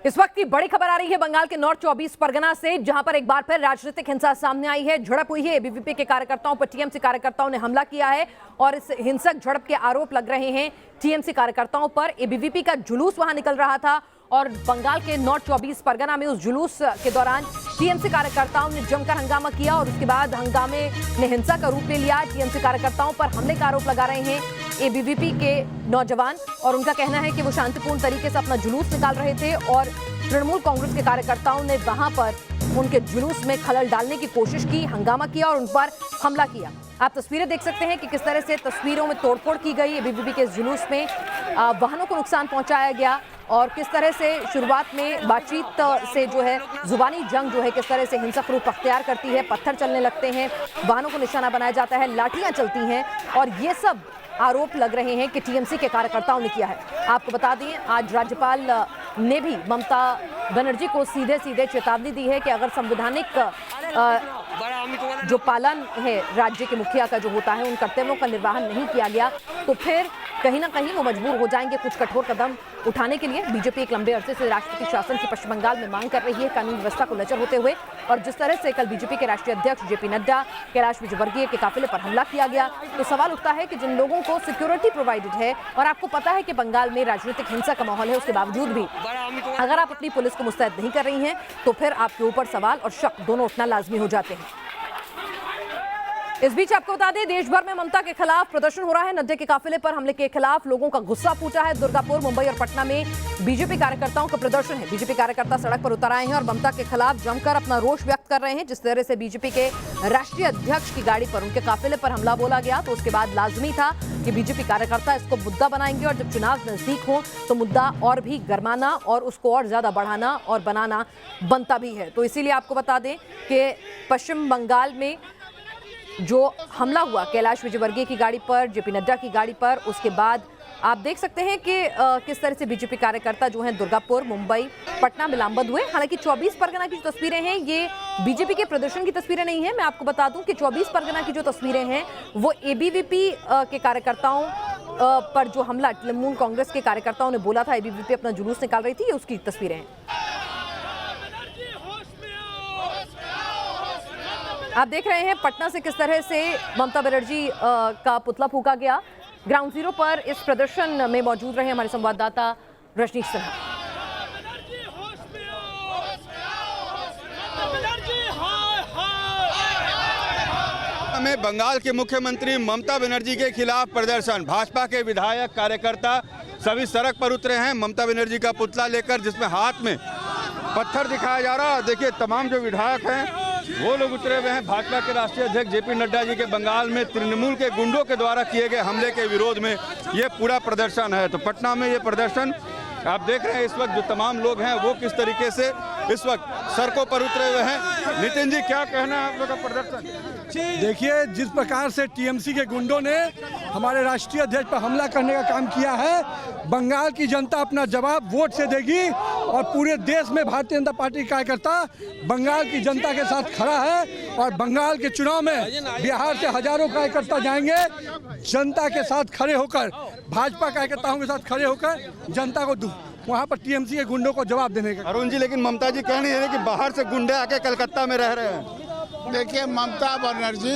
इस वक्त की बड़ी खबर आ रही है बंगाल के नॉर्थ 24 परगना से, जहां पर एक बार फिर राजनीतिक हिंसा सामने आई है। झड़प हुई है, एबीवीपी के कार्यकर्ताओं पर टीएमसी कार्यकर्ताओं ने हमला किया है और इस हिंसक झड़प के आरोप लग रहे हैं टीएमसी कार्यकर्ताओं पर। एबीवीपी का जुलूस वहां निकल रहा था और बंगाल के नॉर्थ 24 परगना में उस जुलूस के दौरान टीएमसी कार्यकर्ताओं ने जमकर हंगामा किया और उसके बाद हंगामे ने हिंसा का रूप ले लिया। टीएमसी कार्यकर्ताओं पर हमले का आरोप लगा रहे हैं एबीवीपी के नौजवान और उनका कहना है कि वो शांतिपूर्ण तरीके से अपना जुलूस निकाल रहे थे और तृणमूल कांग्रेस के कार्यकर्ताओं ने वहां पर उनके जुलूस में खलल डालने की कोशिश की, हंगामा किया और उन पर हमला किया। आप तस्वीरें देख सकते हैं कि किस तरह से तस्वीरों में तोड़फोड़ की गई। एबीवीपी के जुलूस में वाहनों को नुकसान पहुंचाया गया और किस तरह से शुरुआत में बातचीत से जो है जुबानी जंग जो है किस तरह से हिंसक रूप अख्तियार करती है। पत्थर चलने लगते हैं, वाहनों को निशाना बनाया जाता है, लाठियां चलती हैं और ये सब आरोप लग रहे हैं कि टीएमसी के कार्यकर्ताओं ने किया है। आपको बता दें, आज राज्यपाल ने भी ममता बनर्जी को सीधे सीधे चेतावनी दी है कि अगर संवैधानिक जो पालन है राज्य के मुखिया का जो होता है उन कर्तव्यों का निर्वहन नहीं किया गया तो फिर कहीं ना कहीं वो मजबूर हो जाएंगे कुछ कठोर कदम उठाने के लिए। बीजेपी एक लंबे अरसे से राष्ट्रपति शासन की पश्चिम बंगाल में मांग कर रही है कानून व्यवस्था को लचर होते हुए, और जिस तरह से कल बीजेपी के राष्ट्रीय अध्यक्ष जेपी नड्डा, कैलाश विजयवर्गीय के काफिले पर हमला किया गया तो सवाल उठता है कि जिन लोगों को सिक्योरिटी प्रोवाइडेड है और आपको पता है कि बंगाल में राजनीतिक हिंसा का माहौल है, उसके बावजूद भी अगर आप अपनी पुलिस को मुस्तैद नहीं कर रही हैं तो फिर आपके ऊपर सवाल और शक दोनों उठना लाजमी हो जाते हैं। इस बीच आपको बता दें, देश भर में ममता के खिलाफ प्रदर्शन हो रहा है। नड्डा के काफिले पर हमले के खिलाफ लोगों का गुस्सा फूटा है। दुर्गापुर, मुंबई और पटना में बीजेपी कार्यकर्ताओं का प्रदर्शन है। बीजेपी कार्यकर्ता सड़क पर उतर आए हैं और ममता के खिलाफ जमकर अपना रोष व्यक्त कर रहे हैं। जिस तरह से बीजेपी के राष्ट्रीय अध्यक्ष की गाड़ी पर उनके काफिले पर हमला बोला गया तो उसके बाद लाजमी था कि बीजेपी कार्यकर्ता इसको मुद्दा बनाएंगे और जब चुनाव नजदीक हो तो मुद्दा और भी गरमाना और उसको और ज्यादा बढ़ाना और बनाना बनता भी है। तो इसीलिए आपको बता दें कि पश्चिम बंगाल में जो हमला हुआ कैलाश विजयवर्गीय की गाड़ी पर, जेपी नड्डा की गाड़ी पर, उसके बाद आप देख सकते हैं कि किस तरह से बीजेपी कार्यकर्ता जो हैं दुर्गापुर, मुंबई, पटना में लामबंद हुए। हालांकि 24 परगना की जो तस्वीरें हैं ये बीजेपी के प्रदर्शन की तस्वीरें नहीं है। मैं आपको बता दूं कि 24 परगना की जो तस्वीरें हैं वो एबीवीपी के कार्यकर्ताओं पर जो हमला तृणमूल कांग्रेस के कार्यकर्ताओं ने बोला था एबीवीपी अपना जुलूस निकाल रही थी, ये उसकी तस्वीरें हैं। आप देख रहे हैं पटना से किस तरह से ममता बनर्जी का पुतला फूंका गया। ग्राउंड जीरो पर इस प्रदर्शन में मौजूद रहे हमारे संवाददाता रजनीश सिन्हा। में बंगाल के मुख्यमंत्री ममता बनर्जी के खिलाफ प्रदर्शन, भाजपा के विधायक कार्यकर्ता सभी सड़क पर उतरे हैं ममता बनर्जी का पुतला लेकर, जिसमें हाथ में पत्थर दिखाया जा रहा है। देखिए तमाम जो विधायक हैं वो लोग उतरे हुए हैं। भाजपा के राष्ट्रीय अध्यक्ष जेपी नड्डा जी के बंगाल में तृणमूल के गुंडों के द्वारा किए गए हमले के विरोध में ये पूरा प्रदर्शन है। तो पटना में ये प्रदर्शन आप देख रहे हैं। इस वक्त जो तमाम लोग हैं वो किस तरीके से इस वक्त सड़कों पर उतरे हुए हैं। नितिन जी, क्या कहना है आप लोग का प्रदर्शन? देखिए, जिस प्रकार से टीएमसी के गुंडों ने हमारे राष्ट्रीय अध्यक्ष पर हमला करने का काम किया है, बंगाल की जनता अपना जवाब वोट से देगी और पूरे देश में भारतीय जनता पार्टी कार्यकर्ता बंगाल की जनता के साथ खड़ा है और बंगाल के चुनाव में बिहार से हजारों कार्यकर्ता जाएंगे जनता के साथ खड़े होकर, भाजपा कार्यकर्ताओं के साथ खड़े होकर जनता को वहाँ पर टीएमसी के गुंडों को जवाब देने का। अरुण जी, लेकिन ममता जी कह नहीं रहे कि बाहर से गुंडे आके कलकत्ता में रह रहे हैं। देखिए, ममता बनर्जी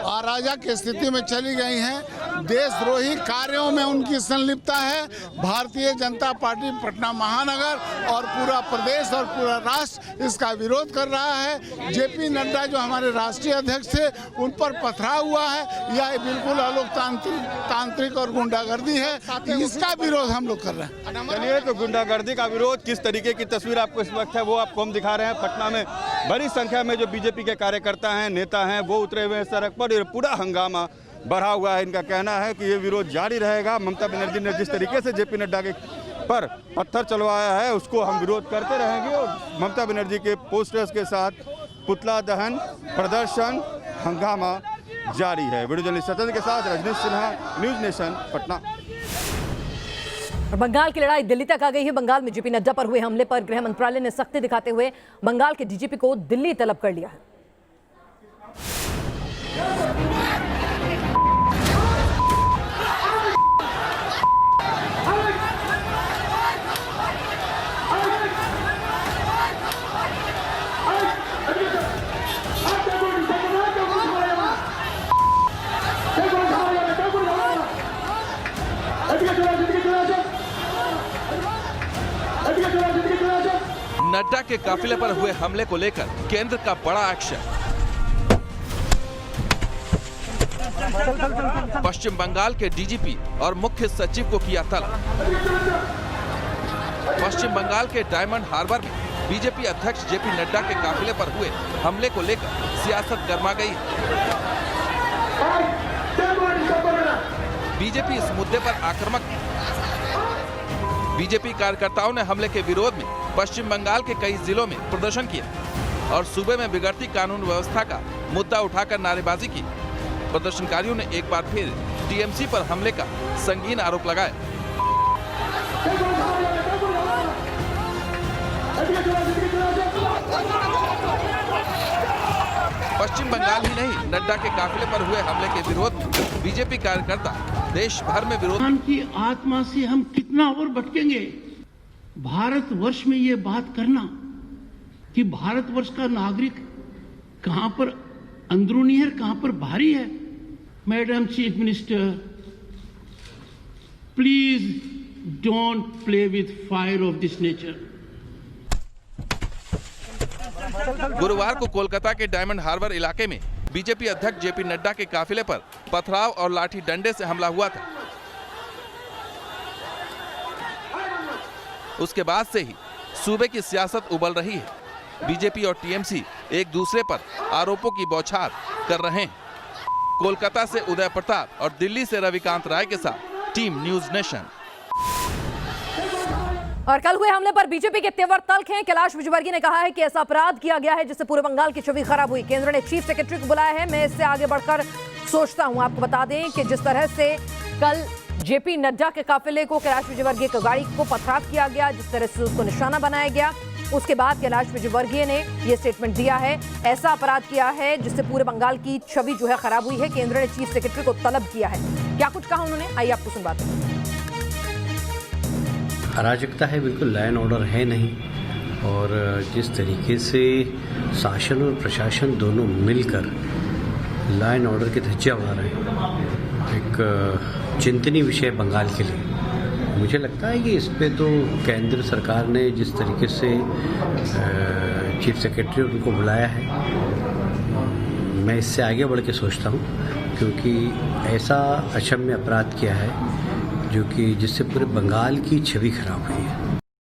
अराजक की स्थिति में चली गई हैं। देशद्रोही कार्यों में उनकी संलिप्तता है। भारतीय जनता पार्टी पटना महानगर और पूरा प्रदेश और पूरा राष्ट्र इसका विरोध कर रहा है। जेपी नड्डा जो हमारे राष्ट्रीय अध्यक्ष थे उन पर पथराव हुआ है। यह बिल्कुल तांत्रिक और गुंडागर्दी है। इसका विरोध हम लोग कर रहे हैं। चलिए, तो गुंडागर्दी का विरोध किस तरीके की तस्वीर आपको इस वक्त है वो आपको हम दिखा रहे हैं। पटना में बड़ी संख्या में जो बीजेपी के कार्यकर्ता हैं, नेता हैं, वो उतरे हुए हैं सड़क पर। ये पूरा हंगामा बढ़ा हुआ है। इनका कहना है कि ये विरोध जारी रहेगा। ममता बनर्जी ने जिस तरीके से जेपी नड्डा के पर पत्थर चलवाया है उसको हम विरोध करते रहेंगे और ममता बनर्जी के पोस्टर्स के साथ पुतला दहन, प्रदर्शन, हंगामा जारी है। वीडियो जर्नलिस्ट सत्येंद्र के साथ रजनीश सिन्हा, न्यूज नेशन, पटना। और बंगाल की लड़ाई दिल्ली तक आ गई है। बंगाल में जेपी नड्डा पर हुए हमले पर गृह मंत्रालय ने सख्ती दिखाते हुए बंगाल के डीजीपी को दिल्ली तलब कर लिया है। नड्डा के काफिले पर हुए हमले को लेकर केंद्र का बड़ा एक्शन। पश्चिम बंगाल के डीजीपी और मुख्य सचिव को किया तलब। पश्चिम बंगाल के डायमंड हार्बर में बीजेपी अध्यक्ष जेपी नड्डा के काफिले पर हुए हमले को लेकर सियासत गर्मा गई है। बीजेपी इस मुद्दे पर आक्रामक है। बीजेपी कार्यकर्ताओं ने हमले के विरोध में पश्चिम बंगाल के कई जिलों में प्रदर्शन किया और सूबे में बिगड़ती कानून व्यवस्था का मुद्दा उठाकर नारेबाजी की। प्रदर्शनकारियों ने एक बार फिर टीएमसी पर हमले का संगीन आरोप लगाया। पश्चिम बंगाल ही नहीं, नड्डा के काफिले पर हुए हमले के विरोध में बीजेपी कार्यकर्ता देश भर में विरोध की आत्मा से हम कितना और भटकेंगे। भारतवर्ष में ये बात करना कि भारतवर्ष का नागरिक कहां पर अंदरूनी है, कहां पर बाहरी है। Madam chief minister, please don't play with fire of this nature. गुरुवार को कोलकाता के डायमंड हार्बर इलाके में बीजेपी अध्यक्ष जेपी नड्डा के काफिले पर पथराव और लाठी डंडे से हमला हुआ था। उसके बाद से ही सूबे की सियासत उबल रही है। बीजेपी और टीएमसी एक दूसरे पर आरोपों की बौछार कर रहे हैं। कोलकाता से उदय प्रताप और दिल्ली से रविकांत राय के साथ टीम न्यूज नेशन। और कल हुए हमले पर बीजेपी के तेवर तल्ख हैं। कैलाश विजयवर्गीय ने कहा है कि ऐसा अपराध किया गया है जिससे पूरे बंगाल की छवि खराब हुई। केंद्र ने चीफ सेक्रेटरी को बुलाया है। मैं इससे आगे बढ़कर सोचता हूं। आपको बता दें कि जिस तरह से कल जेपी नड्डा के काफिले को कैलाश विजयवर्गीय की गाड़ी को पथराव किया गया, जिस तरह से उसको निशाना बनाया गया, उसके बाद कैलाश विजयवर्गीय ने यह स्टेटमेंट दिया है ऐसा अपराध किया है जिससे पूरे बंगाल की छवि जो है खराब हुई है। केंद्र ने चीफ सेक्रेटरी को तलब किया है। क्या कुछ कहा उन्होंने, आइए आपको सुनवाते हैं। अराजकता है, बिल्कुल लॉ एंड ऑर्डर है नहीं। और जिस तरीके से शासन और प्रशासन दोनों मिलकर लॉ एंड ऑर्डर की धज्जियां उड़ा रहे हैं, एक चिंतनीय विषय बंगाल के लिए। मुझे लगता है कि इस पे तो केंद्र सरकार ने जिस तरीके से चीफ सेक्रेटरी उनको बुलाया है, मैं इससे आगे बढ़ के सोचता हूँ, क्योंकि ऐसा अक्षम्य अपराध किया है जो कि जिससे पूरे बंगाल की छवि खराब हुई है।